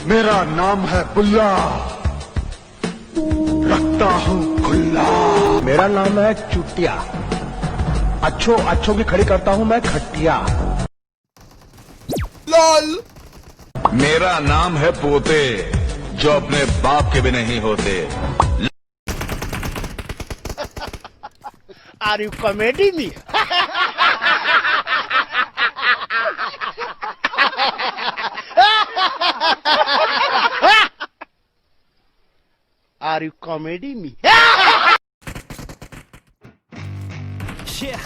मेरा नाम है बुल्ला, रखता हूँ खुल्ला। मेरा नाम है चुटिया, अच्छों की खड़ी करता हूँ मैं खटिया। लाल। मेरा नाम है पोते, जो अपने बाप के भी नहीं होते। Are you comedy me? Are you comedy me? Yeah,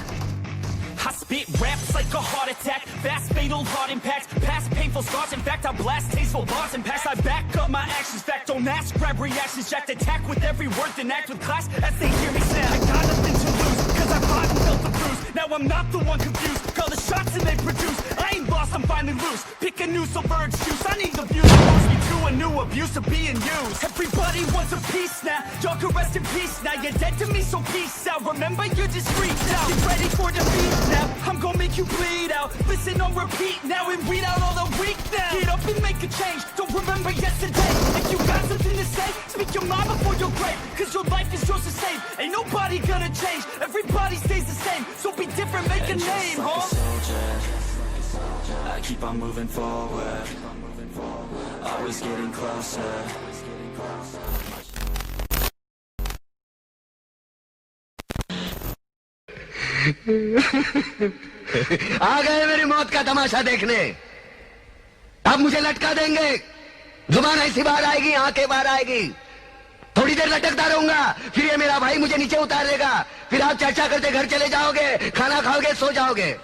I spit raps like a heart attack, fast fatal heart impacts, past painful scars. In fact, I blast tasteful bars and packs. I back up my actions, fact don't ask, grab reactions, jacked attack with every word, then act with class as they hear me snap. I got nothing to lose, cause I fought and felt the bruise. Now I'm not the one confused, call the shots and they produce. I ain't lost, I'm finally loose, pick a new silver excuse. I need the views to force me to a new abuse of being used. Everybody wants a piece now, y'all can rest in peace now. You're dead to me, so peace out. Remember, you're just freaked out. Get ready for defeat now, I'm gonna make you bleed out. Listen on repeat now and weed out all the weak now. Get up and make a change, don't remember yesterday. If you got something to say, speak your mind before your grave. Cause your life is yours to save, ain't nobody gonna change. Everybody stays the same, so be different, make a name, huh? I keep on moving forward, always getting closer. आ गए मेरी मौत का तमाशा देखने, अब मुझे लटका देंगे। जुबान ऐसी बाहर आएगी, आंखें बाहर आएगी, थोड़ी देर लटकता रहूंगा, फिर ये मेरा भाई मुझे नीचे उतार देगा। फिर आप चर्चा करते घर चले जाओगे, खाना खाओगे, सो जाओगे।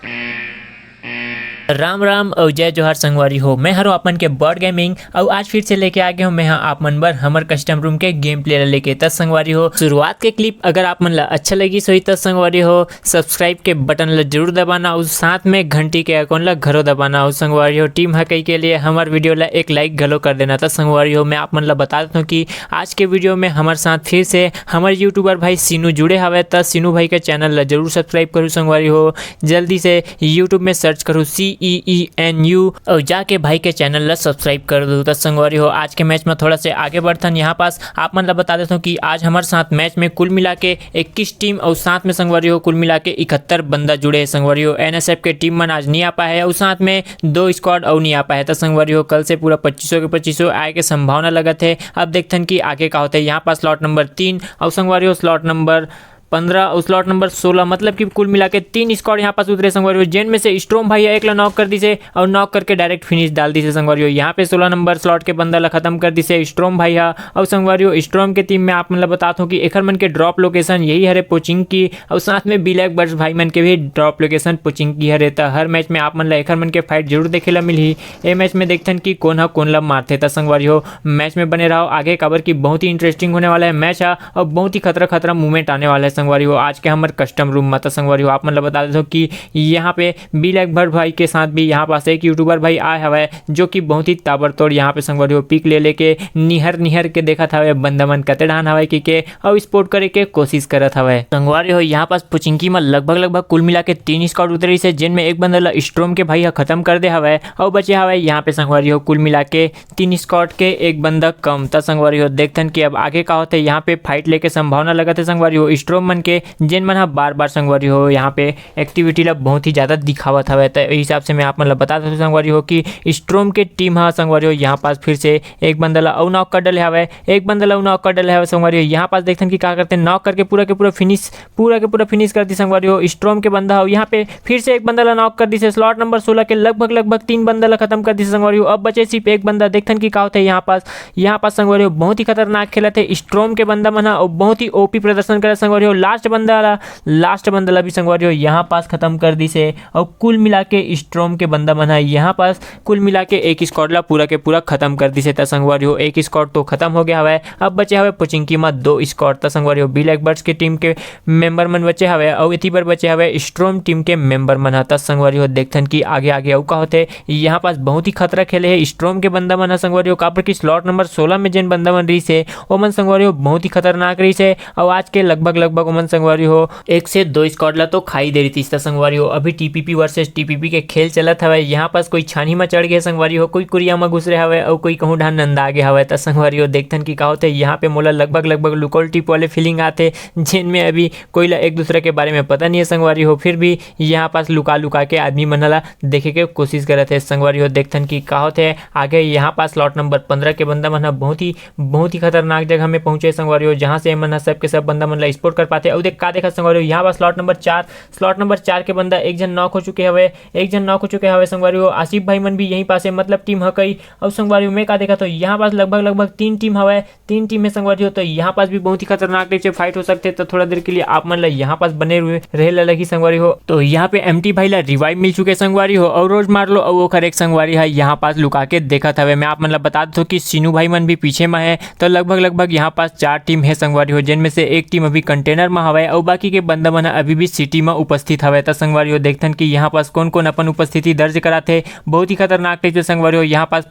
राम राम और जय जोहार संगवारी हो। मैं हरो आपन के बर्ड गेमिंग और आज फिर से लेके आ गए हूँ मैं आप मन बर हमर कस्टम रूम के गेम प्ले लेके। तब संगवारी हो शुरुआत के क्लिप अगर आप मन ला अच्छा लगी सो तब संगवारी हो सब्सक्राइब के बटन ला जरूर दबाना और साथ में घंटी के आइकॉन ला घरो दबाना। और संगवारी हो टीम हकई के लिए हमार वीडियो ला एक लाइक घलो कर देना। तब संगवारी हो मैं आप मन ला बता देता हूँ कि आज के वीडियो में हमारे साथ फिर से हमारे यूट्यूबर भाई सीनू जुड़े हवे। तब सीनू भाई के चैनल ला जरूर सब्सक्राइब करूँ संगवारी हो। जल्दी से यूट्यूब में सर्च करूँ CEENU और जाके भाई के चैनल ला सब्सक्राइब कर दो। तो संगवारी हो आज के मैच में थोड़ा से आगे बढ़तन यहाँ पास आप मन ला बता देता हूँ कि आज हमारे साथ मैच में कुल मिला के 21 टीम और साथ में संगवारी हो कुल मिला के 71 बंदा जुड़े हैं। संगवारी हो NSF के टीम मन आज नहीं आ पाए है और साथ में 2 स्क्वाड और नहीं आ पाए। तो संगवारी हो कल से पूरा 2500 के 2500 आए के संभावना लगत है। अब देखते हैं कि आगे का होता है। यहाँ पास स्लॉट नंबर 3 और संगवारी हो स्लॉट नंबर 15 और स्लॉट नंबर 16 मतलब कि कुल मिला के 3 स्क्वाड यहाँ पास उतरे संगवारी हो। जेन में से स्ट्रोम भाई एक ला नॉक कर दी से और नॉक करके डायरेक्ट फिनिश डाल दी से संगवारी हो। यहाँ पे 16 नंबर स्लॉट के बंदा ला खत्म कर दी से स्ट्रोम भाई हा। और संगवारी हो स्ट्रोम के टीम में आप मतलब बताता हूँ कि एकर मन के ड्रॉप लोकेशन यही हरे पोचिंग की और साथ में ब्लैक बर्ड्स भाई मन के भी ड्रॉप लोकेशन पोचिंग की हरे। तो हर मैच में आप मन ला एकर मन के फाइट जरूर देखे ला मिली। ये मैच में देखते हैं कि कौन हा कौन ला मारते। था संगवारी हो मैच में बने रहो आगे खबर की बहुत ही इंटरेस्टिंग होने वाला है मैच है और बहुत ही खतरा मूवमेंट आने वाला है। संगवारी हो आज के हमारे कस्टम रूम में संगवारी हो आप मतलब बता देते हो कि यहाँ पे ब्लैक बर्ड भाई के साथ भी यहाँ पास एक यूट्यूबर भाई आए हवे जो कि बहुत ही ताबड़तोड़ यहाँ पे संगवारी हो पिक ले लेके निहर के देखा था बंदा मन कते ढान हवे कि और स्पोर्ट करे के कोशिश करत हवे। संगवारी हो यहाँ पास पुचिंकी में लगभग कुल मिला के 3 स्क्वाड उतरी से जिनमें एक बंदा ला स्ट्रोम के भाई खत्म कर दे हवे और बचे हवे यहाँ पे संगवारी हो कुल मिला के 3 स्क्वाड के एक बंदा कम। था संगवारी हो देखते हैं कि अब आगे का होता है। यहाँ पे फाइट लेके संभावना लगत है संगवारी हो स्ट्रोम मन के जिन मन बार संगवारी हो यहाँ पे एक्टिविटी ला बहुत ही ज़्यादा दिखावत हवे। तो इस हिसाब से मैं आप मतलब बता दूँ संगवारी हो कि स्ट्रोम के टीम हाँ संगवारी हो यहाँ पास फिर से एक बंदा ला और नॉक कर डले हवे एक बंदा ला नॉक कर डले हवे संगवारी हो। यहाँ पास देखते हैं कि क्या करते हैं नॉक करके पूरा के पूरा फिनिश कर दी संगवारी हो। स्ट्रोम के बंदा हो यहाँ पे फिर से एक बंदा ला नॉक कर दी से स्लॉट नंबर 16 के लगभग 3 बंदा ला खत्म कर दी संगवारी हो। अब बचे सिर्फ एक बंदा देखते हैं कि क्या होता है। यहाँ पास संगवारी हो बहुत ही खतरनाक खेला थे स्ट्रोम के बंदा मन और बहुत ही ओपी प्रदर्शन करे संगवारी हो। लास्ट बंदा ला भी संगवारी हो यहाँ पास खत्म कर दी से और कुल मिला के स्ट्रोम के बंदा मन है यहाँ पास कुल मिला के एक स्क्वाड ला पूरा के पूरा खत्म कर दी से। संगवारी हो एक स्क्वाड तो खत्म हो गया हवे। अब बचे हवे पुचिंकी में 2 स्क्वाड। संगवारी हो ब्लैक बर्ड्स के टीम के मेंबर मन बचे हवे और इसी पर बचे हवे स्ट्रोम टीम के मेंबर मन है। संगवारी हो देखते हैं कि आगे का होते यहाँ पास बहुत ही खतरा खेले है स्ट्रोम के बंदा मन है संगवारी हो। कापर की स्लॉट नंबर 16 में जिन बंदा मन रही से वो मन संगवारी हो बहुत ही खतरनाक रही से और आज के लगभग आवागमन संगवारी हो 1 से 2 स्क्वाड ला तो खाई दे रही थी संगवारी हो। अभी टीपीपी वर्सेस टीपीपी के खेल चलत हवे। यहाँ पास कोई छानी में चढ़ गए संगवारी हो, कोई कुरिया में घुस रहे हवे और कोई कहूँ ढान नंदा आगे हवे। त संगवारी हो देखथन की का होते यहाँ पे मोला लगभग लुकल टिप वाले फीलिंग आते, जिनमें अभी कोई ला एक दूसरे के बारे में पता नहीं है संगवारी हो, फिर भी यहाँ पास लुका के आदमी मनला देखे के कोशिश करत है संगवारी हो। देखथन की का होते आगे यहाँ पास स्लॉट नंबर 15 के बंदा मन बहुत ही खतरनाक जगह में पहुंचे संगवारी हो, जहाँ से मन सब के सब बंदा मन ला स्पोर्ट कर पाते। और देख का देखा संगवारी हो यहाँ पास स्लॉट नंबर 4 के बंदा एक जन नॉक हो चुके हवे संगवारी हो। आसिफ भाई मन भी यहीं पास है, मतलब टीम है कई। और संगवारी हो मैं का देखा तो यहाँ पास लगभग 3 टीम हवे, 3 टीम है संगवारी हो। तो यहाँ पास भी बहुत ही खतरनाक टाइप से फाइट हो सकते, तो थोड़ा देर के लिए आप मन ला यहाँ पास बने हुए रहे लगी संगवारी हो। तो यहाँ पे एमटी भाई ला रिवाइव मिल चुके संगवारी हो और रोज मार लो और वो एक संगवारी है यहाँ पास लुका के देखा था। मैं आप मतलब बता दो कि सीनू भाई मन भी पीछे में है। तो लगभग यहाँ पास 4 टीम है संगवारी हो, जिनमें से एक टीम अभी कंटेनर में हवे और बाकी के बंदा मन अभी भी सिटी में उपस्थित हवे। तो संगवारी हो देखथन कि यहाँ पास कौन कौन अपन उपस्थिति दर्ज कराते, बहुत ही खतरनाक टाइप से संगवारी हो। यहाँ पास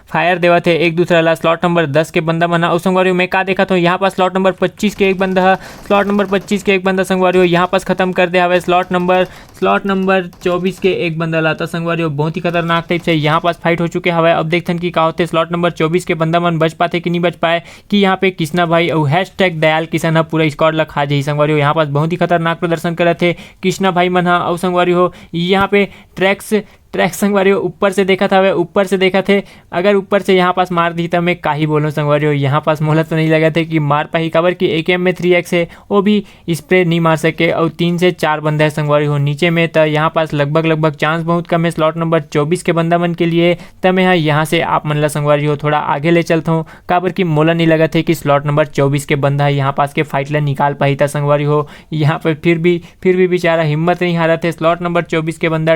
फायर देवा थे एक दूसरा ला स्लॉट नंबर 10 के बंदा मन और संगवारी हो मैं का देखा तो यहाँ पास स्लॉट नंबर 25 के एक बंदा संगवारी हो यहाँ पास खत्म कर दे हवे। स्लॉट नंबर 24 के एक बंदा लाता संगवारी हो, बहुत ही खतरनाक टाइप से यहाँ पास फाइट हो चुके हवे। अब देखथन की का होते स्लॉट नंबर 24 के बंदा मन बच पाते कि नहीं बच पाए, कि यहाँ पे कृष्णा भाई और #दयाल किशन पूरा स्क्वाड ला खा जाई संगवारी हो। यहाँ पास बहुत ही खतरनाक प्रदर्शन करे थे कृष्णा भाई मन और संगवारी हो। यहाँ पे ट्रैक्स संगवारी हो ऊपर से देखा थे, अगर ऊपर से यहाँ पास मार दी तो मैं का ही बोलूँ संगवारी हो। यहाँ पास मोहलत तो नहीं लगा थे कि मार पाही, खबर की AKM में 3x है वो भी स्प्रे नहीं मार सके और 3 से 4 बंदा है संगवारी हो नीचे में। तो यहाँ पास लगभग चांस बहुत कम है स्लॉट नंबर 24 के बंदा मन के लिए। तब मैं यहाँ से आप मन ला संगवारी हो थोड़ा आगे ले चलता हूँ, खबर की मोला नहीं लगा थे कि स्लॉट नंबर 24 के बंदा है यहाँ पास के फाइट ला निकाल पाही था संगवारी हो। यहाँ पर फिर भी बेचारा हिम्मत नहीं हारा थे। स्लॉट नंबर 24 के बंदा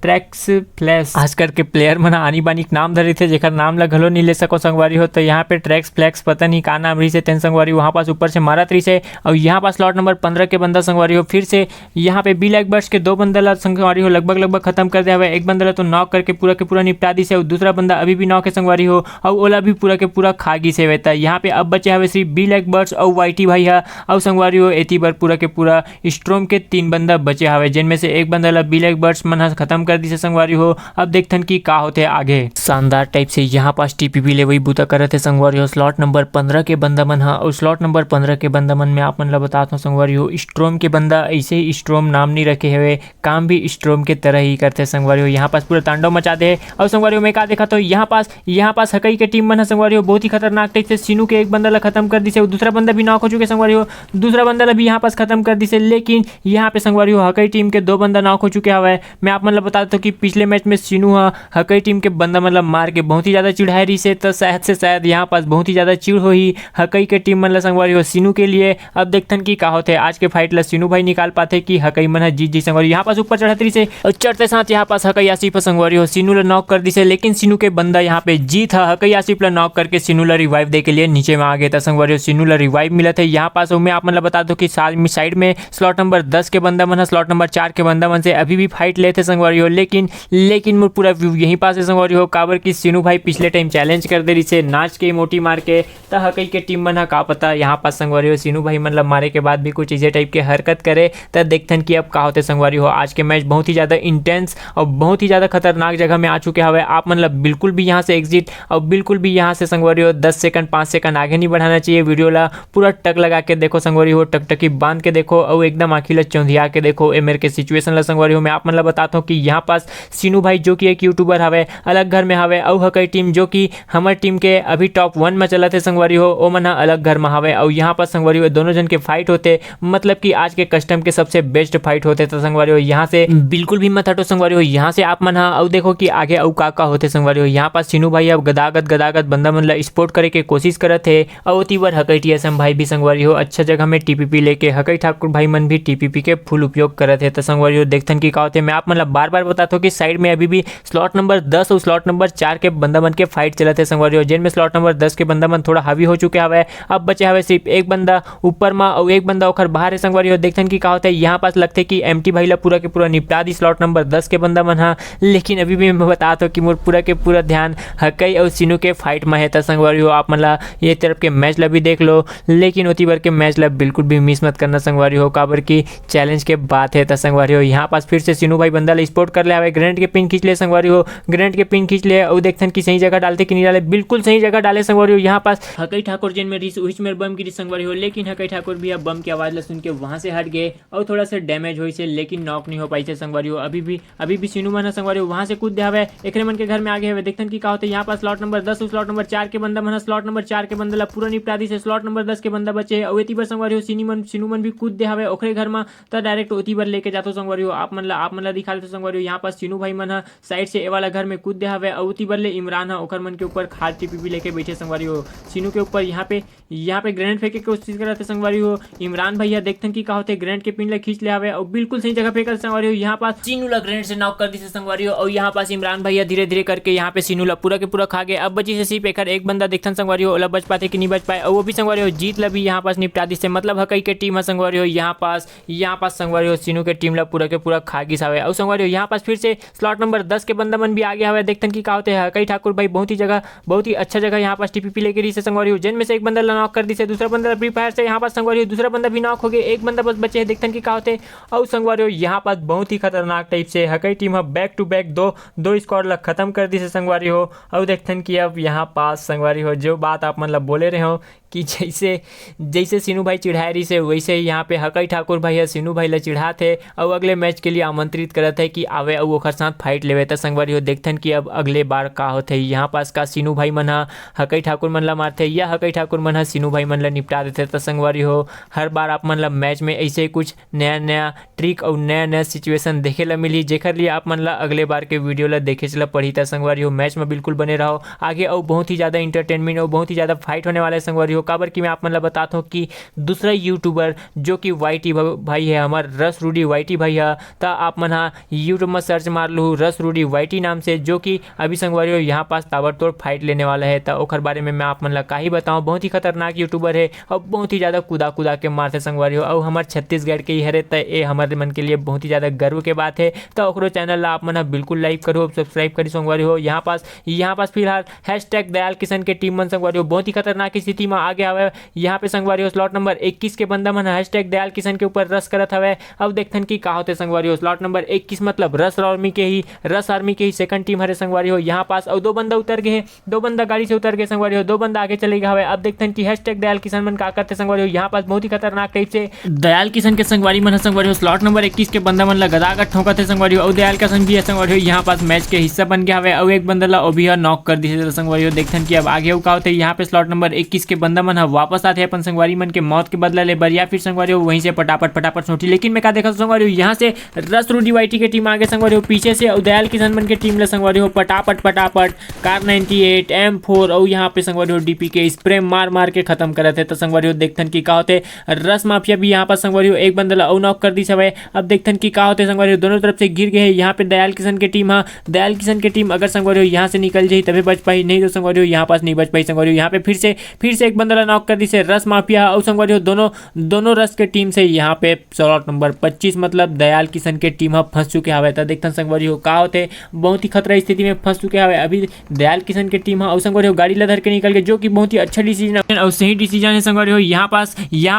ट्रैक्स फ्लैश आजकल के प्लेयर मन आनी बानी नाम धरे थे, जेकर नाम ला घलो नहीं ले सको संगवारी हो। तो यहाँ पे ट्रैक्स फ्लैक्स पता नहीं का नाम रही से तेन संगवारी वहाँ पास ऊपर से मारा रही से। और यहाँ पास स्लॉट नंबर 15 के बंदा संगवारी हो फिर से यहाँ पे ब्लैक बर्ड्स के 2 बंदा ला संगवारी हो लगभग खत्म कर दिया हुआ। एक बंदा ला तो नॉक करके पूरा के पूरा निपटा दी से और दूसरा बंदा अभी भी नॉक है संगवारी हो और ओला भी पूरा के पूरा खागी से हुआ। यहाँ पे अब बचे हुए सिर्फ ब्लैक बर्ड्स और वाइटी भाई है और संगवारी हो एती बार पूरा के पूरा स्ट्रोम के 3 बंदा बचे हुए, जिनमें से एक बंदा ला ब्लैक बर्ड्स मन खत्म कर दी से संगवारी हो। अब देखथन की का होते आगे शानदार टाइप से यहाँ पास टीपीपी ले वही बूता करत है संगवारी हो। स्लॉट नंबर 15 के बंदा मन हा और स्लॉट नंबर 15 के बंदा मन में आप मन ला बताता हूँ संगवारी हो स्ट्रोम के बंदा ऐसे ही स्ट्रोम नाम नहीं रखे हुए, काम भी स्ट्रोम के तरह ही करते संगवारी हो। यहाँ पास पूरा तांडव मचा दे और संगवारी हो मैं का देखा तो यहाँ पास हकई के टीम मन संगवारी हो बहुत ही खतरनाक टाइप से सीनू के एक बंदा ला खत्म कर दी से, दूसरा बंदा भी नॉक हो चुके संगवारी हो, दूसरा बंदा ला भी यहाँ पास खत्म कर दी से। लेकिन यहाँ पे संगवारी हो हकई टीम के 2 बंदा नॉक हो चुके हवे। मैं आप मन ला बता देता हूँ कि पिछले मैच में सीनू हकई टीम के बंदा मतलब मार के बहुत ही ज्यादा चिढ़ाई रही से, तो शायद यहाँ पास बहुत ही ज्यादा चिड़ हो ही हकई के टीम मतलब संगवारी हो सीनू के लिए। अब देखथन की का होते आज के फाइट ला सीनू भाई निकाल पाते कि हकई मन जीत जी संगवारी। यहाँ पास ऊपर चढ़ती से और चढ़ते साथ यहाँ पास हकई आसिफ संगवारी हो सीनू ला नॉक कर दी से, लेकिन सीनू के बंदा यहाँ पे जीत है हकई आसिफ ला नॉक करके सीनू ला रिवाइव दे के लिए नीचे में आ गए था संगवारी हो। सीनू ला रिवाइव मिला था यहाँ पास। मैं आप मतलब बता दो कि साइड में स्लॉट नंबर 10 के बंदा मन स्लॉट नंबर 4 के बंदा मन से अभी भी फाइट लेते संगवारी हो, लेकिन पूरा व्यू यहीं पास है संगवारी हो। काबर की सीनू भाई पिछले टाइम चैलेंज कर दे रही से नाच के मोटी मार के, तो हकई के टीम मन का पता यहाँ पास संगवारी हो सीनू भाई मतलब मारे के बाद भी कुछ इसे टाइप के हरकत करे, तब देखथन कि अब का होते संगवारी हो। आज के मैच बहुत ही ज्यादा इंटेंस और बहुत ही ज्यादा खतरनाक जगह में आ चुके हवे। आप मतलब बिल्कुल भी यहाँ से एग्जिट और बिल्कुल भी यहाँ से संगवारी हो 10 सेकंड 5 सेकंड आगे नहीं बढ़ाना चाहिए। वीडियो ला पूरा टक लगा के देखो संगवारी हो, टकटकी बांध के देखो और एकदम आखिर ला चौंधिया के देखो ए मेरे के सिचुएशन ला संगवारी हो। मैं आप मतलब बताता हूँ कि यहाँ पास सीनू भाई जो कि एक यूट्यूबर हवे अलग घर में हवे और हकई टीम जो कि हमार टीम के अभी टॉप 1 में चलत है संगवारी हो ओ मन अलग घर में हवे और यहाँ पर संगवारी हो दोनों जन के फाइट होते, मतलब कि आज के कस्टम के सबसे बेस्ट फाइट होते तो संगवारी हो यहाँ से बिल्कुल भी मत हटो संगवारी हो। यहाँ से आप मन और देखो कि आगे और का होते संगवारी हो। यहाँ पास सीनू भाई अब गदागद बंदा मन ला स्पोर्ट करे के कोशिश करत है और तीवर हकई टीएसएम भाई भी संगवारी हो अच्छा जगह में टीपीपी लेके हकई ठाकुर भाई मन भी टीपीपी के फुल उपयोग करत है तो संगवारी हो। देखथन की का होते मैं आप मतलब बार बार बताता हूँ कि साइड में अभी भी स्लॉट नंबर 10 और स्लॉट नंबर 4 के बंदा बन के फाइट चला थे संगवारी हो, जिनमें स्लॉट नंबर 10 के बंदा मन थोड़ा हावी हो चुके हवे। अब बचे हवे सिर्फ एक बंदा ऊपर में और एक बंदा ओखर बाहर है संगवारी हो। देखथन कि का होता है यहाँ पास लगते कि एमटी भाई ला पूरा के पूरा निपटा दी स्लॉट नंबर 10 के बंदा मन हा, लेकिन अभी भी मैं बताता हूँ कि मोर पूरा के पूरा ध्यान हकई और सिनू के फाइट में है। तो संगवारी हो आप मन ला ये तरफ के मैच ला भी देख लो, लेकिन उती बार के मैच ला बिल्कुल भी मिस मत करना संगवारी हो, काबर की चैलेंज के बात है। तो संगवारी हो यहाँ पास फिर से सिनू भाई बंदा ला स्पोर्ट कर ले हवे, ग्रेनेड के पिन खींच ले संगवारी हो, ग्रेनेड के पिन खींच ले और देखथन कि सही जगह डालते कि नहीं डाले, बिल्कुल सही जगह डाले संगवारी हो। यहाँ पास हकई ठाकुर जिन में रिच में बम गिरी संगवारी हो, लेकिन हकई ठाकुर भी अब बम की आवाज ला सुन के वहां से हट गए और थोड़ा सा डैमेज हुई से, लेकिन नॉक नहीं हो पाई से संगवारी हो। अभी भी सिनू मन संगवारी हो वहां से कूद हवे, एकरे मन के घर में आगे हवे। देखथन कि का होते यहाँ पास स्लॉट नंबर 10 और स्लॉट नंबर 4 के बंदा मन स्लॉट नंबर 4 के बंदा ला पूरा निपटा दी से, स्लॉट नंबर 10 के बंदा बचे और एती बार संगवारी हो सिनू मन भी कूद दे हवे ओखरे घर में, तो डायरेक्ट ओती बार लेके जातो संगवारी हो। आप मन ला दिखा देतो संगवारी हो। यहाँ पास सिनू भाई मन साइड से ए वाला घर में कूद दे हवे और ओती बार ले इमरान ओखर मन के ऊपर खाद टीपी लेके बैठे संगवारी हो। सिनू के ऊपर यहाँ पे ग्रेनेड फेंके के कोशिश कर रहे थे संगवारी हो। इमरान भैया देखथन कि का होते ग्रेनेड के पिन ला खींच ले हवे और बिल्कुल सही जगह फेंकल संगवारी हो। यहाँ पास सिनू ला ग्रेनेड से नॉक कर दी से संगवारी हो और यहाँ पास इमरान भैया धीरे धीरे करके यहाँ पे सिनू ला पूरा के पूरा खा गए। अब बची से सिर्फ एक बंदा देखथन संगवारी हो, ओला बच पाते कि नहीं बच पाए और वो भी संगवारी हो जीत ला भी यहाँ पास निपटा दी से, मतलब हकई के टीम है संगवारी हो। यहाँ पास संगवारी हो सिनू के टीम ला पूरा के पूरा खा गिस हवे और संगवारी हो यहाँ पास फिर से स्लॉट नंबर 10 के बंदा मन भी आगे हवे। देखथन कि का होते हैं हकई ठाकुर भाई बहुत ही अच्छा जगह यहाँ पास टीपीपी लेके रही से संगवारी हो, जिनमें से एक बंदा नॉक कर दी से, दूसरा बंदा फ्री फायर से यहाँ पास संगवारी हो दूसरा बंदा भी नॉक हो गया, एक बंदा बस बचे है। देखथन कि का होते और संगवारी हो यहाँ पास बहुत ही खतरनाक टाइप से हकई टीम है बैक टू बैक दो स्क्वाड ला खत्म कर दी से संगवारी हो। और देखथन कि अब यहाँ पास संगवारी हो जो बात आप मतलब बोले रहे हो कि जैसे सिनू भाई चिढ़ाए रही से, वैसे ही यहाँ पे हकई ठाकुर भाई सिनू भाई ला चिढ़ा थे और अगले मैच के लिए आमंत्रित करत है कि आवे और ओखर साथ फाइट लेवे। तो संगवारी हो देखथन कि अब अगले बार का होते यहाँ पास का सिनू भाई मन हकई ठाकुर मन ला मारते या हकई ठाकुर मन सिनू भाई मन ला निपटा देते। तो संगवारी हो हर बार आप मन ला मैच में ऐसे कुछ नया ट्रिक और नया सिचुएशन देखे ला मिली, जेकर लिए आप मन ला अगले बार के वीडियो ला देखे चला पड़ी। था संगवारी हो मैच में बिल्कुल बने रहो आगे और बहुत ही ज़्यादा इंटरटेनमेंट और बहुत ही ज़्यादा फाइट होने वाला है संगवारी हो। काबर कि मैं आप मतलब बताता हूँ कि दूसरा यूट्यूबर जो कि वाईटी भाई है हमार रस रूडी वाईटी भाई है, तो आप मन यूट्यूब में सर्च मार लो रस रूडी वाईटी नाम से, जो कि अभी संगवारी हो यहाँ पास ताबड़तोड़ फाइट लेने वाला है। तो ओखर बारे में मैं आप मन ला का ही बताऊँ, बहुत ही खतरनाक यूट्यूबर है और बहुत ही ज़्यादा कूदा के मारते संगवारी हो और हमारे छत्तीसगढ़ के ही हरे। तो ये हमारे मन के लिए बहुत ही ज़्यादा गर्व के बात है। तो ओकरो चैनल ला आप मन बिल्कुल लाइक करो सब्सक्राइब करी संगवारी हो। यहाँ पास फिलहाल #दयाल किशन के टीम मन संगवारी हो बहुत ही खतरनाक स्थिति में आगे आवे। यहाँ पे संगवारी हो स्लॉट नंबर 21 के बंदा मन #दयाल किशन के ऊपर रस करत हवे। अब देखथन कि का होते संगवारी हो स्लॉट नंबर 21 मतलब रस आर्मी के ही सेकंड टीम हरे संगवारी हो। यहाँ पास और दो बंदा उतर गए, दो बंदा गाड़ी से उतर गए संगवारी हो, दो बंदा आगे चले गए हवे। अब देखथन कि #दयाल किशन मन का करते संगवारी हो। यहाँ पास बहुत ही खतरनाक टाइप से दयाल किशन के संगवारी मन संगवारी हो स्लॉट नंबर 21 के बंदा मन ला गदागद ठोकत है संगवारी हो और दयाल किशन भी है संगवारी हो यहाँ पास मैच के हिस्सा बन गया हवे और एक बंदा ला ओ भी नॉक कर दी संगवारी हो। देखथन कि अब आगे का होते यहाँ पे स्लॉट नंबर 21 के बंदा मन वापस आते अपन संगवारी मन के मौत के बदला ले बर या फिर संगवारी हो वहीं से फटाफट सोटी। लेकिन मैं क्या देखा संगवारी हो यहाँ से रस रूडी वाईटी के टीम आगे संगवारी हो पीछे से और दयाल किशन मन के टीम ले संगवारी हो फटाफट कार 98 M4 और यहाँ पे संगवारी हो डीपी के स्प्रे मार के खत्म कर थे। तो संगवारी हो देखथन कि का होते रस माफिया भी यहाँ पर संगवारी हो एक बंदा ला नॉक कर दी सब। अब देखथन कि का होते संगवारी हो दोनों तरफ से गिर गए। यहाँ पे दयाल किशन के टीम दयाल किशन के टीम अगर संगवारी हो यहाँ से निकल जाए तभी बच पाई, नहीं तो संगवारी हो यहाँ पास नहीं बच पाई। संगवारी हो यहाँ पे फिर से एक बंदा नॉक कर दी से रस माफिया और संगवारी हो दोनों रस के टीम से यहाँ पे स्लॉट नंबर 25 मतलब दयाल किशन के टीम फंस चुके हवे। तो देखथन संगवारी हो का होते बहुत ही खतरा स्थिति में फंस चुके हवे अभी दयाल किशन के टीम और संगवारी हो गाड़ी लधर के निकल गए, जो कि बहुत ही अच्छा डिसीजन है और सही डिसीजन है संगवारी हो। यहाँ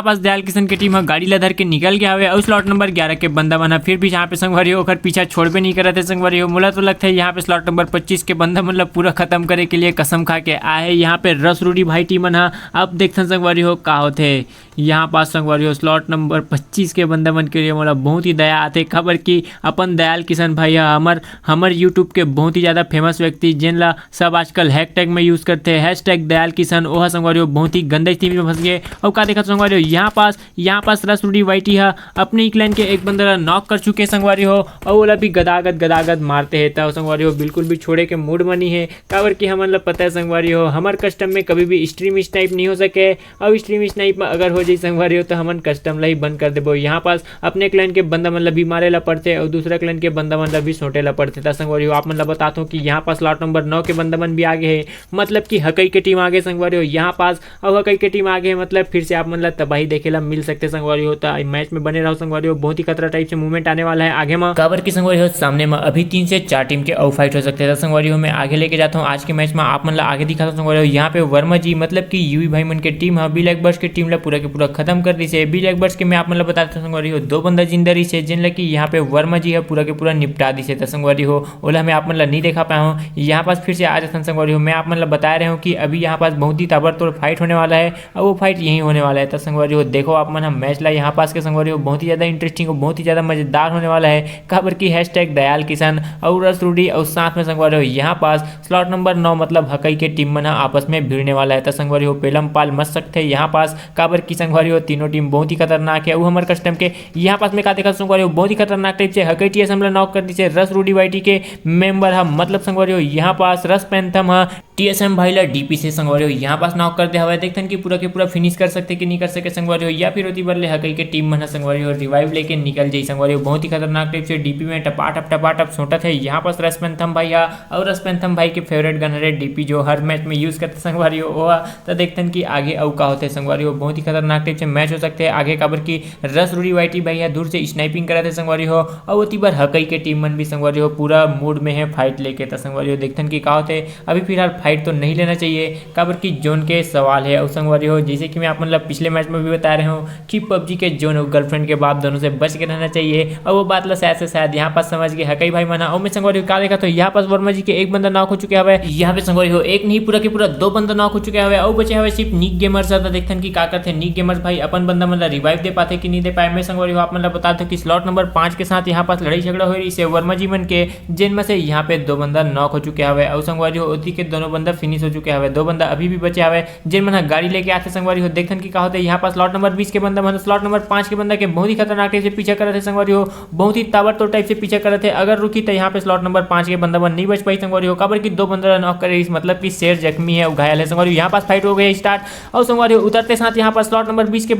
पास दयाल किशन के टीम गाड़ी लधर के निकल गया हवे और स्लॉट नंबर 11 के बंदा बना फिर भी यहाँ पे संगवारी हो पीछा छोड़ पे नहीं कर रहे थे संगवारी हो। मुला तो लगता है यहाँ पे स्लॉट नंबर 25 के बंदा मतलब पूरा खत्म करे के लिए कसम खा के आए यहाँ पे रस रूडी भाई टीम अब देखथन संगवारी हो का होते यहाँ पास संगवारी हो स्लॉट नंबर 25 के बंदा मन के लिए मोला बहुत ही दया आते खबर की अपन दयाल किशन भाई हमर यूट्यूब के बहुत ही ज़्यादा फेमस व्यक्ति जिनला सब आजकल हैशटैग में यूज़ करते हैं #दयाल किशन ओह संगवारी हो बहुत ही गंदा स्थिति में फंस गए। और का देखा संगवारी हो यहाँ पास रस रूडी वाईटी अपने क्लैन के एक बंदा नॉक कर चुके संगवारी हो और वो भी गदागद मारते हैं। तो संगवारी हो बिल्कुल भी छोड़े के मूड में नहीं है काबर की हमन ला पता है संगवारी हो हमार कस्टम में कभी भी स्ट्रीम इस टाइप नहीं हो सके और स्ट्रीम स्नाइप में अगर हो जाए संगवारी हो तो हमन कस्टम ला ही बंद कर देबो। यहाँ पास अपने क्लाइन के बंदा मतलब भी मारे ला पड़ते और दूसरा क्लाइन के बंदा मतलब भी सोटे ला पड़ते था संगवारी हो। आप मतलब बताता हूँ कि यहाँ पास स्लॉट नंबर 9 के बंदा मन भी आगे है, मतलब कि हकई के टीम आगे संगवारी हो यहाँ पास और हकई के टीम आगे है, मतलब फिर से आप मतलब तबाही देखेला मिल सकते संगवारी हो। तो मैच में बने रहो संगवारी हो, बहुत ही खतरा टाइप से मूवमेंट आने वाला है आगे में काबर की संगवारी हो। सामने में अभी 3 से 4 टीम के आउट फाइट हो सकते हैं संगवारी हो। मैं आगे लेके जाता हूँ आज के मैच में, आप मतलब आगे दिखाता हूँ संगवारी हो। यहाँ पे वर्मा जी मतलब कि यूवी भाई मन के टीम है बी लैक बर्स के टीम ला पूरा के पूरा खत्म कर दी से। बी लैक बर्स के मैं आप मतलब बताता हूँ संगवारी हो 2 बंदा जिंदा रही से, जिन लगी यहाँ पे वर्मा जी है पूरा के पूरा निपटा दी से संगवारी हो। ओला मैं आप मतलब नहीं देखा पाया हूँ, यहाँ पास फिर से आ जाता संगवारी हो। मैं आप मतलब बता रहे हूँ कि अभी यहाँ पास बहुत ही ताबड़तोड़ फाइट होने वाला है और वो फाइट यही होने वाला है। तो संगवारी हो देखो आप मन हम मैच ला यहाँ पास के संगवारी हो बहुत ही ज़्यादा इंटरेस्टिंग और बहुत ही ज़्यादा मजेदार होने वाला है। खबर की हैशटैग दयाल किसान और रस रूडी और साथ में संगवारी हो यहाँ पास स्लॉट नंबर 9 मतलब हकई के टीम मना आपस में भिड़ने वाला है। तो संगवारी हो पेलम पाल मत सकते यहाँ पास काबर की संगवारी हो तीनों टीम बहुत ही खतरनाक है। वो हमारे कस्टम के यहाँ पास में का देखा संगवारी हो बहुत ही खतरनाक टाइप से हकई टीएस हमला नॉक कर दी से। रस रूडी वाईटी के मेंबर है मतलब संगवारी हो यहाँ पास रस पैंथम है टीएसएम भाई ला डीपी से संगवारी हो यहाँ पास नॉक कर दे हवा देखते कि पूरा के पूरा फिनिश कर सकते कि नहीं कर सके संगवारी हो, या फिर होती बदले हकई के टीम में संगवारी हो रिवाइव लेके निकल जाए संगवारी हो। बहुत ही खतरनाक टाइप से डीपी में टपाटप सोटा थे यहाँ पास रस पैंथम भाई है और रस पैंथम भाई के फेवरेट गनर है डीपी जो हर मैच में यूज करते संगवारी हो वो। तो देखते हैं कि आगे अवका होते संगवारी हो बहुत ही खतरनाक टाइप से मैच हो सकते हैं आगे काबर की रस रूडी वाईटी भाई है दूर से स्नाइपिंग करे थे संगवारी हो और वो बार हकई के टीम मन भी संगवारी हो पूरा मूड में है फाइट लेके था संगवारी हो। देखते हैं कि का होते अभी फिलहाल फाइट तो नहीं लेना चाहिए काबर की जोन के सवाल है और संगवारी हो जैसे कि मैं आप मतलब पिछले मैच में भी बता रहे हूँ कि पबजी के जोन और गर्लफ्रेंड के बाप दोनों से बच के रहना चाहिए और वो बात ला शायद से शायद यहाँ पास समझ गए हकई भाई मना। और मैं संगवारी का देखा तो यहाँ पास वर्मा जी के एक बंदा नॉक हो चुके हैं, यहाँ पे संगवारी हो एक नहीं पूरा के पूरा 2 बंदा नॉक हो चुके हैं और बचे हुए सिर्फ निक गेमर्स। देखते हैं कि का करते निक गेमर्स भाई अपन बंदा मतलब रिवाइव दे पाते कि नहीं दे पाए। मैं संगवारी हो आप मतलब बता दो कि स्लॉट नंबर 5 के साथ यहाँ पास लड़ाई झगड़ा हो रही है वर्मा जी मन के, जिनमें से यहाँ पे 2 बंदा नॉक हो चुके हैं और संगवारी हो ओती के दोनों बंदा फिनिश हो चुके हैं, 2 बंदा अभी भी बचे हुए जिनमें गाड़ी लेके आते संगवारी हो। देखते हैं कि का होता है यहाँ पास स्लॉट नंबर 20 के बंदा मतलब स्लॉट नंबर 5 के बंदा के बहुत ही खतरनाक टाइप से पीछे कर रहे थे संगवारी हो, बहुत ही ताबड़तोड़ टाइप से पीछे कर रहे थे। अगर रुकी तो यहाँ पे स्लॉट नंबर 5 के बंदा नहीं बच पाई संगवारी हो काबर की 2 बंदा नॉक करे मतलब कि शेर जख्मी है और घायल है संगवारी। यहाँ पास फाइट हो गई स्टार्ट और संगवारी उतरते साथ यहाँ पास स्लॉट नंबर 20 के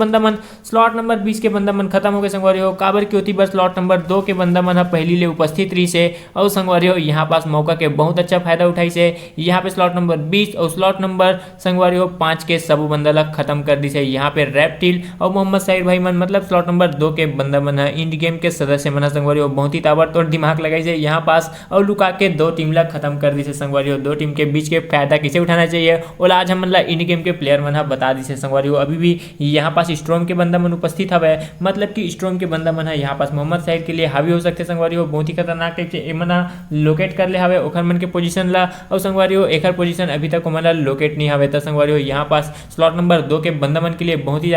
बंदा मन खत्म हो गए संगवारी हो काबर की होती बस स्लॉट नंबर 2 के बंदा मन पहली ले उपस्थित रही से और संगवारी हो यहाँ पास मौका के बहुत अच्छा फायदा उठाई से। यहाँ पे स्लॉट नंबर 20 और स्लॉट नंबर संगवारी हो 5 के सब बंदा ला खत्म कर दी से। यहाँ पे रैप्टिल और मोहम्मद साहिर भाई मन मतलब स्लॉट नंबर 2 के बंदा मन इंड गेम के सदस्य मन संगवारी हो बहुत ही ताबड़तोड़ दिमाग लगाई से यहाँ पास और लुका के 2 टीम ला खत्म कर दी से संगवारी हो। 2 टीम के बीच के फायदा किसे उठाना चाहिए और आज हम इंड गेम के प्लेयर मन बता दी से संगवारी हो। अभी भी यहाँ पास स्ट्रॉम के बंदा मन उपस्थित हवे मतलब कि स्ट्रॉम के बंदा मन यहाँ पास मोहम्मद साहिर के लिए हावी हो सकते संगवारी हो बहुत ही खतरनाक टाइप से मना लोकेट कर ले हवे ओखर मन के पोजीशन ला और संगवारी हो एकर पोजीशन अभी तक मना लोकेट नहीं हवे। तो संगवारी हो यहाँ पास स्लॉट नंबर 2 के बंदा मन के लिए बहुत ही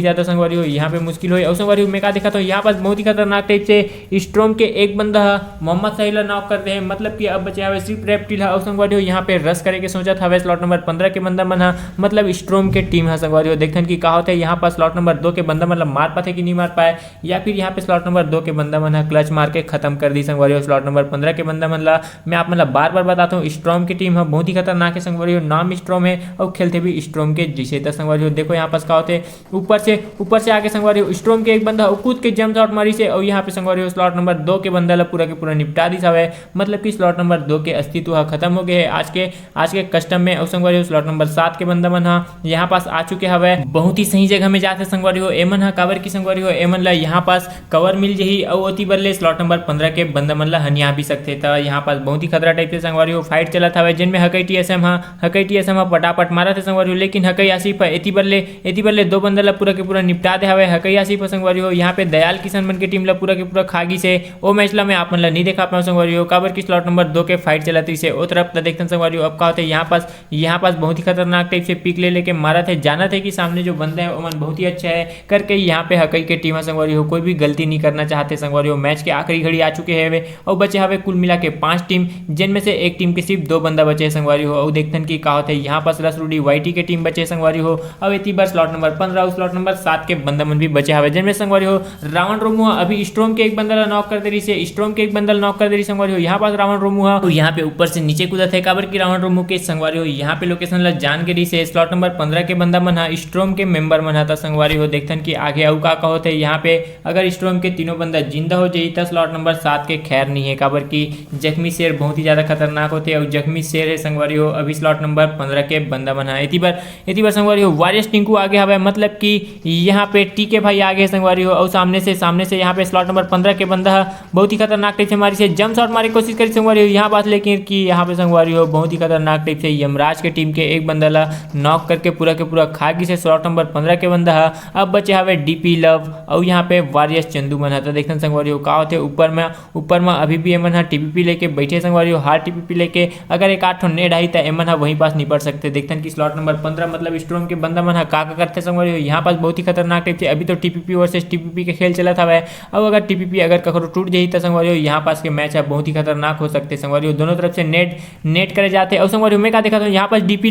ज़्यादा संगवारी हो यहाँ पे मुश्किल हो। और संगवारी हो मैं का देखा तो यहाँ पास बहुत ही खतरनाक टाइप से स्ट्रॉम के एक बंदा मोहम्मद साहिल नॉक कर दे मतलब कि अब बचे हुए सिर्फ रैप्टिल है और संगवारी हो यहाँ पे रस करे के सोचा था स्लॉट नंबर 15 के बंदा मन मतलब स्ट्रॉम के टीम है संगवारी हो। देखते हैं कि का होता है यहाँ पास स्लॉट नंबर 2 के बंदा मतलब मार पाते कि नहीं मार पाए या फिर यहाँ पे स्लॉट नंबर 2 के बंदा मन क्लच मार के खत्म कर दी संगवारी हो। स्लॉट नंबर 15 के बंदा मन मैं आप मतलब बार बताता हूँ स्ट्रॉम की टीम है बहुत ही खतरनाक है संगवारी हो, नाम स्ट्रॉम है और खेलते भी स्ट्रॉम के जिसे तो संगवारी हो देखो यहाँ पास का होते ऊपर से आगे संगवारी हो स्ट्रॉम के एक बंदा कूद के जंप आउट मारी से और यहाँ पे संगवारी हो स्लॉट नंबर 2 के बंदा ला पूरा के पूरा निपटा दी सब मतलब कि स्लॉट नंबर 2 के अस्तित्व खत्म हो गए आज के कस्टम में। और संगवारी हो स्लॉट नंबर 7 के बंदा मन यहाँ पास आ चुके हवे बहुत ही सही जगह में जाते संगवारी हो एमन कवर की संगवारी हो एमन ला यहाँ पास कवर मिल जही और ओती बदले स्लॉट नंबर 15 के बंदा मन ला हनिया भी सकते था। यहाँ पास बहुत ही खतरा टाइप से संगवारी हो फाइट चला था जिनमें हकई टीएसएम पटापट मारा थे संगवारी हो लेकिन हकई आसिफ एती बदले 2 बंदा ला पूरा के पूरा निपटा दे हवे हकई आसिफ संगवारी हो। यहाँ पे दयाल किसान मन के टीम ला पूरा के पूरा खागी से ओ मैच ला मैं आप मन ला नहीं देखा पाऊँ संगवारी हो काबर की स्लॉट नंबर 2 के फाइट चलाती से ओ तरफ देखते संगवारी हो। अब का होता है यहाँ पास बहुत ही खतरनाक टाइप से पिक लेके मारा थे जाना थे कि सामने जो बंदा है ओमन बहुत ही अच्छा है करके यहाँ पे हकई के टीम संगवारी हो कोई भी गलती नहीं करना चाहते संगवारी हो। मैच के आखिरी घड़ी आ चुके हैं और बचे हवे कुल मिला के 5 टीम जिनमें से एक टीम के सिर्फ 2 बंदा बचे बचे संगवारी हो। और देखथन की का होते यहाँ पास रस रूडी वाईटी के टीम बचे संगवारी हो। अब एती बार स्लॉट नंबर 15 और स्लॉट नंबर 7 के बंदा मन भी बचे हवे, जिनमें संगवारी हो रावण रोमू अभी स्ट्रोम के एक बंदा ला नॉक कर दे रही से, स्ट्रोम के एक बंदा नॉक कर दे रही संगवारी हो। यहाँ पास रावण रोमू है, यहाँ पे ऊपर से नीचे कूदा थे काबर की रावण रोमू के संगवारी हो यहाँ पे लोकेशन ला जान के रही से। स्लॉट नंबर 15 के बंदा मन है स्ट्रोम के मेंबर मन था संगवारी हो। देखथन की आगे अउ का होते यहाँ पे अगर स्ट्रोम के तीनों बंदा जिंदा हो जाई तो स्लॉट नंबर 7 के खैर नहीं है, काबर की जख्मी शेर बहुत ही ज्यादा खतरनाक होते और जख्मी शेर है संगवारी हो। अभी स्लॉट नंबर 15 के बंदा बना एती बार संगवारी हो वारियस टिंकू आगे हवे, मतलब कि यहाँ पे टीके भाई आगे संगवारी हो। और सामने से यहाँ पे स्लॉट नंबर 15 के बंदा बहुत ही खतरनाक टाइप से हमारी से जंप शॉट मारे कोशिश करी संगवारी हो यहाँ पास, लेकिन कि यहाँ पे संगवारी हो बहुत ही खतरनाक टाइप से यमराज के टीम के एक बंदा ला नॉक करके पूरा के पूरा खागी से। स्लॉट नंबर 15 के बंदा है। अब बचे हवे डीपी लव और यहाँ पे वारियस चंदू मन है। देखन संगवारी हो का होते ऊपर में अभी भी एमन है टीपीपी लेके बैठे संगवारी हो। हार टीपीपी लेके अगर एक 8 नेड आई तो एमन है वहीं पास निपट सकते। देखते कि स्लॉट नंबर 15 मतलब स्ट्रोम के बंदा मन है का करते संगवारी हो यहाँ पास बहुत ही खतरनाक टाइप से। अभी तो टीपीपी वर्सेस टीपीपी के खेल चला था वह, अब अगर टीपीपी अगर कखरो टूट जाई तो संगवारी हो यहाँ पास के मैच है बहुत ही खतरनाक हो सकते संगवारी हो। दोनों तरफ से नेट करे जाते और संगवारी हो मैं क्या देखा था यहाँ पास डीपी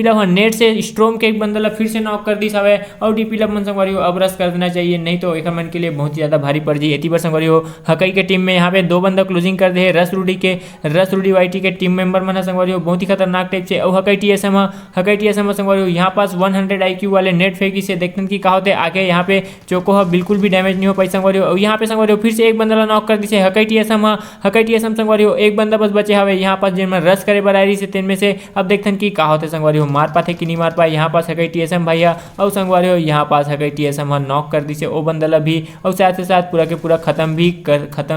लव नेट से स्ट्रोम के एक बंदा फिर से नॉक कर दी हवे और डीपी लव मन संगवारी हो अब रस कर देना चाहिए, नहीं तो एक मन के लिए बहुत ही ज्यादा भारी पड़ जाए। एती बार संगवारी हो हकई के टीम में यहाँ पे 2 बंदा क्लोजिंग कर दे रस रूडी वाईटी के टीम मेंबर मन संगवारी हो बहुत ही खतरनाक टाइप से। और हकई टीएसएम संगवारी हो यहाँ पास 100 IQ वाले नेट फेंकी से। देखते कि का होते आगे यहाँ पे चोको बिल्कुल भी डैमेज नहीं हो पाई संगवारी हो। यहाँ पे संगवारी हो फिर से एक बंदा नॉक कर दी से हकई टीएसएम संगवारी हो एक बंदा बस बचे हवे यहाँ पास जिनमें रस करे बरारी से तीन में से। अब देखते कि का होते संगवारी हो मार पाते कि नहीं मार पाए यहाँ पास हकई टीएसएम भैया और संगवारी हो यहाँ पास हकई टीएसएम नॉक कर दी से ओ बंदा भी और साथ ही साथ पूरा के पूरा खत्म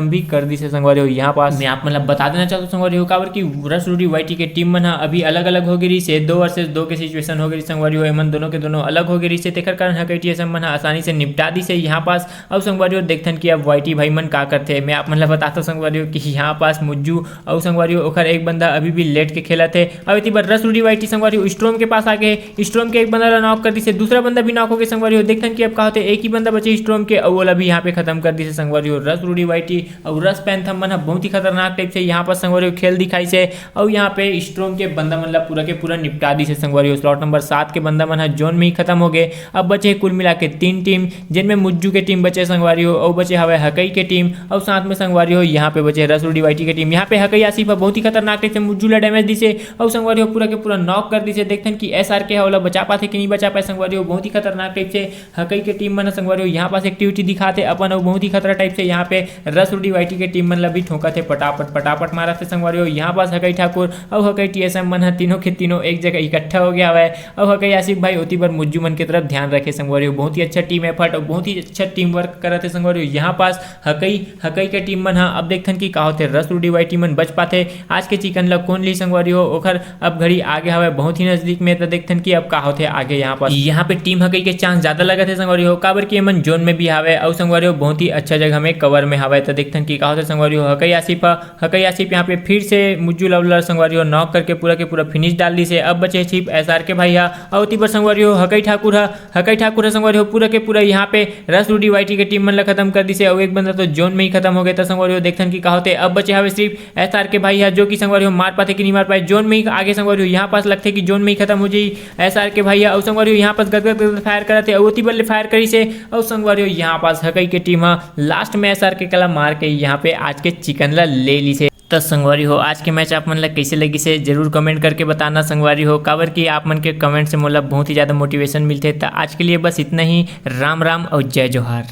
भी कर दी से संगवारी हो। यहाँ पास मैं आप मतलब बता देना चाहता हूँ संगवारी हो काबर की रस रूडी वाईटी के टीम मन अभी अलग अलग हो गई से 2 वर्सेस 2 के सिचुएशन हो गई संगवारी हो। एमन दोनों के दोनों अलग हो गई से तेकर कारण हकई टीएसएम मन आसानी से निपटा दी से यहाँ पास। अब संगवारी हो देखथन कि अब वाईटी भाई मन का करते मैं आप मतलब बताता संगवारी हो कि यहाँ पास मुज्जू और संगवारी हो ओखर एक बंदा अभी भी लेट के खेला थे। अब इतनी बार रस रूडी वाईटी संगवारी हो स्ट्रोम के पास आके स्ट्रोम के एक बंदा नॉक कर दी से, दूसरा बंदा भी नॉक हो गया संगवारी हो। देखथन कि अब का होते एक ही बंदा बचे स्ट्रोम के और वो भी यहाँ पे खत्म कर दी से संगवारी हो। रस रूडी वाईटी और रस पैंथम मन बहुत ही खतरनाक टाइप से यहाँ पर संगवारी हो खेल दिखाई से और यहाँ पे स्ट्रोम के बंदा मतलब पूरा के पूरा निपटा दी से संगवारी हो। स्लॉट नंबर 7 के बंदा मन जोन में ही खत्म हो गए। अब बचे कुल मिला के 3 टीम जिनमें मुज्जू के टीम बचे संगवारी हो और बचे हवे हकई के टीम और साथ में संगवारी हो यहाँ पे बचे रस रूडी वाईटी के टीम। यहाँ पे हकई आसिफ बहुत ही खतरनाक टाइप से मुज्जू ला डैमेज दी से और संगवारी हो पूरा के पूरा नॉक कर दी से। देखते कि एसआर के हवला बचा पाते कि नहीं बचा पाए संगवारी हो। बहुत ही खतरनाक टाइप से हकई के टीम मन संगवारी हो यहाँ पास एक्टिविटी दिखाते अपन और बहुत ही खतरा टाइप से यहाँ पे रस रूडी वाईटी के टीम मन भी ठोका थे पटापट मारा थे संगवारी हो। यहाँ पास हकई ठाकुर और हकई टीएसएम मन तीनों के तीनों एक जगह इकट्ठा हो गया है और हकई आसिफ भाई ओती बार मुज्जू मन की तरफ ध्यान रखे संगवारी हो। बहुत ही अच्छा टीम एफर्ट और बहुत ही अच्छा टीम वर्क कर रहे थे संगवारी हो। यहाँ पास हकई के टीम मन अब देखथन की का होते रस रूडी वाईटी मन बच पाते आज के चिकन ला कौन ली संगवारी हो ओखर अब घड़ी आगे हवे बहुत ही नजदीक में। तो देखथन की अब का होते आगे यहाँ पे टीम हकई के चांस ज्यादा लगा थे संगवारी हो काबर की मन जोन में भी हवे और संगवारी हो बहुत ही अच्छा जगह में कवर में हवे। तो देखथन की का होते संगवारी हो हकई आसिफ यहाँ पे फिर से मुज्जू लवलर संगवारी हो नॉक करके पूरा के पूरा फिनिश डाल दी से। अब बचे छिप एसआर के भैया और उती पर संगवारी हो हकई ठाकुर संगवारी हो पूरा के पूरा यहाँ पे रस रूडी वाईटी के टीम मन खत्म कर दी से और एक बंदा तो जोन में ही खत्म हो गया था संगवारी हो। देखथन की का होते अब बचे हवे सिर्फ एसआर के भैया जो कि संगवारी हो मार पाते कि नहीं मार पाए जोन में ही आगे संगवारी हो। यहाँ पास लगते कि जोन में ही खत्म हो जाए एसआर के भैया और संगवारी हो यहाँ पास गदगद फायर कराते और उती बल्ले फायर करी से और संगवारी हो यहाँ पास हकई के टीम लास्ट में एसआर के कला मार के यहाँ पे आज के चिकन ला ले ली से। तो संगवारी हो आज के मैच आप मन ला कैसे लगी से जरूर कमेंट करके बताना संगवारी हो काबर की आप मन के कमेंट से मोला बहुत ही ज़्यादा मोटिवेशन मिलते। तो आज के लिए बस इतना ही। राम राम और जय जोहार।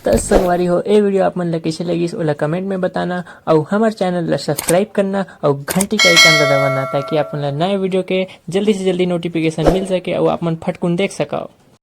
तो संगवारी हो ये वीडियो आप मन ला कैसे लगी ओला कमेंट में बताना और हमारे चैनल ला सब्सक्राइब करना और घंटी का आइकन दबाना ताकि आप मन ला नए वीडियो के जल्दी से जल्दी नोटिफिकेशन मिल सके और आप मन फटकुन देख सको।